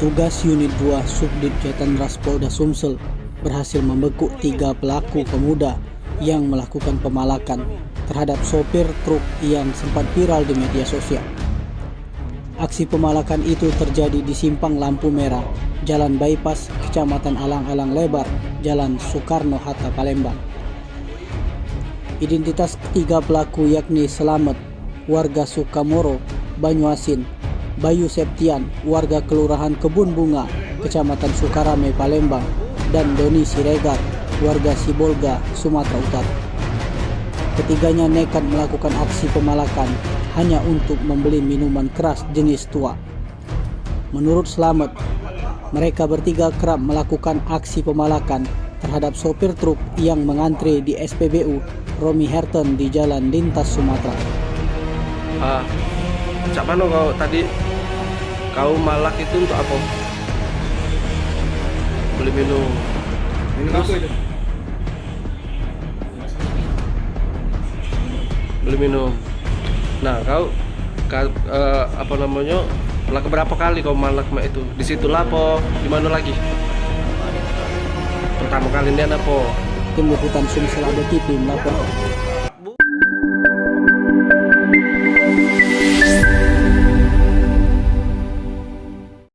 Petugas Unit 2 Subdit Jatanras Polda Sumsel berhasil membekuk 3 pelaku pemuda yang melakukan pemalakan terhadap sopir truk yang sempat viral di media sosial. Aksi pemalakan itu terjadi di simpang lampu merah, Jalan Bypass, Kecamatan Alang-Alang Lebar, Jalan Soekarno-Hatta, Palembang. Identitas ketiga pelaku yakni Selamet, warga Sukamoro, Banyuasin, Bayu Septian, warga Kelurahan Kebun Bunga, Kecamatan Sukarame, Palembang, dan Doni Siregar, warga Sibolga, Sumatera Utara. Ketiganya nekat melakukan aksi pemalakan hanya untuk membeli minuman keras jenis tua. Menurut Selamet, mereka bertiga kerap melakukan aksi pemalakan terhadap sopir truk yang mengantre di SPBU Romi Herten di Jalan Lintas Sumatera. Cak mana kau tadi? Kau malak itu untuk apa? Beli minum. Minum apa itu? Beli minum. Nah, kau apa namanya? Lah berapa kali kau malak mak itu? Di situ lah po? Di mana lagi? Pertama kali ini apa? Tim Liputan Sumsel Ado TV melaporkan.